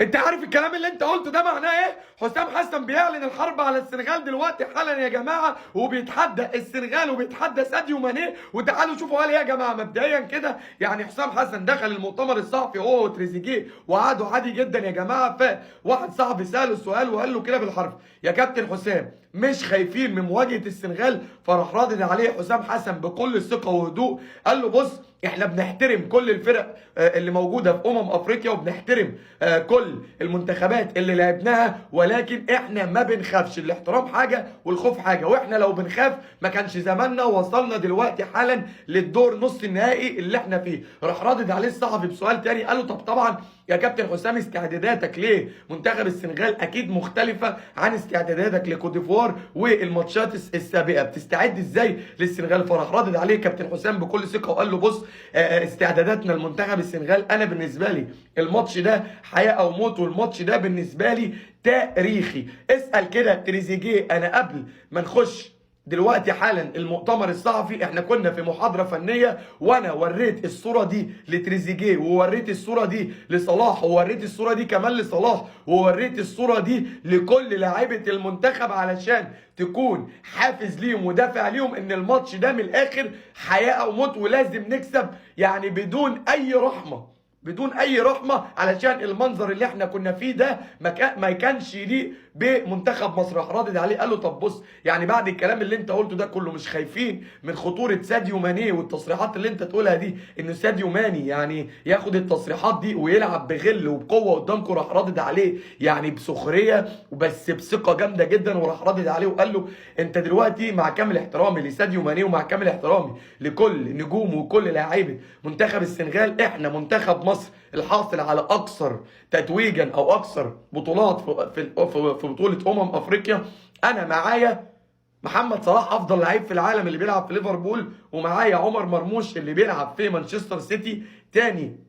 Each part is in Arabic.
انت عارف الكلام اللي انت قلته ده معناه ايه؟ حسام حسن بيعلن الحرب على السنغال دلوقتي حالا يا جماعه، وبيتحدى السنغال وبيتحدى ساديو ماني. وتعالوا شوفوا قال ايه يا جماعه. مبدئيا كده يعني حسام حسن دخل المؤتمر الصحفي هو وتريزيجيه وقعدوا عادي جدا يا جماعه. فواحد صاحبي ساله السؤال وقال له كده بالحرف: يا كابتن حسام مش خايفين من مواجهه السنغال؟ فراح رادد عليه حسام حسن بكل ثقه وهدوء، قال له: بص، احنا بنحترم كل الفرق اللي موجوده في افريقيا، وبنحترم كل المنتخبات اللي لعبناها، ولكن احنا ما بنخافش. الاحترام حاجه والخوف حاجه، واحنا لو بنخاف ما كانش زماننا وصلنا دلوقتي حالا للدور نص النهائي اللي احنا فيه. راح رادد عليه الصحفي بسؤال تاني، قال له: طب طبعا يا كابتن حسام استعداداتك ليه منتخب السنغال اكيد مختلفه عن استعداداتك لكوت ديفوار والماتشات السابقه، بتستعد ازاي للسنغال؟ فراح رادد عليه كابتن حسام بكل ثقه وقال له: بص، استعداداتنا لمنتخب السنغال، انا بالنسبه لي الماتش ده حياه او موت، والماتش ده بالنسبه لي تاريخي. اسال كده تريزيجيه، انا قبل ما نخش دلوقتي حالا المؤتمر الصحفي احنا كنا في محاضره فنيه، وانا وريت الصوره دي لتريزيجيه، ووريت الصوره دي لصلاح، ووريت الصوره دي كمان لصلاح، ووريت الصوره دي لكل لاعيبه المنتخب علشان تكون حافز ليهم ودافع ليهم ان الماتش ده من الاخر حياه او موت، ولازم نكسب يعني بدون اي رحمه، بدون اي رحمه، علشان المنظر اللي احنا كنا فيه ده ما كانش يليق بمنتخب مصر. راح رادد عليه قال له: طب بص، يعني بعد الكلام اللي انت قلته ده كله مش خايفين من خطوره ساديو ماني والتصريحات اللي انت تقولها دي، ان ساديو ماني يعني ياخد التصريحات دي ويلعب بغل وبقوه قدامكم؟ راح رادد عليه يعني بسخريه وبس بثقه جامده جدا، وراح رادد عليه وقال له: انت دلوقتي مع كامل احترامي لساديو ماني ومع كامل احترامي لكل نجوم وكل لاعيبه منتخب السنغال، احنا منتخب مصر الحاصل على اكثر تتويجا او اكثر بطولات في بطوله افريقيا. انا معايا محمد صلاح افضل لعيب في العالم اللي بيلعب في ليفربول، ومعايا عمر مرموش اللي بيلعب في مانشستر سيتي، تاني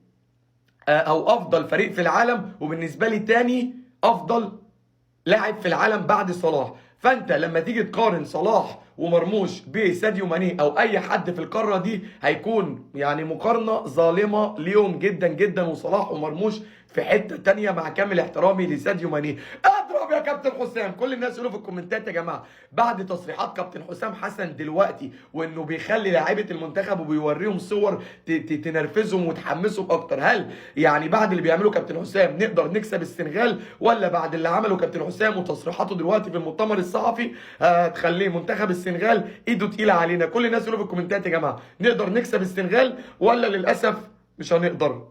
او افضل فريق في العالم، وبالنسبه لي تاني افضل لاعب في العالم بعد صلاح. فانت لما تيجي تقارن صلاح ومرموش بساديو ماني او اي حد في القاره دي، هيكون يعني مقارنه ظالمه ليهم جدا جدا، وصلاح ومرموش في حته تانيه مع كامل احترامي لساديو ماني. اضرب يا كابتن حسام. كل الناس يقولوا في الكومنتات يا جماعه بعد تصريحات كابتن حسام حسن دلوقتي، وانه بيخلي لاعيبه المنتخب وبيوريهم صور تنرفزهم وتحمسهم اكتر، هل يعني بعد اللي بيعمله كابتن حسام نقدر نكسب السنغال، ولا بعد اللي عمله كابتن حسام وتصريحاته دلوقتي في المؤتمر الصحفي تخليه منتخب السنغال ايده تقيله علينا؟ كل الناس يقولوا في الكومنتات يا جماعه نقدر نكسب السنغال ولا للاسف مش هنقدر؟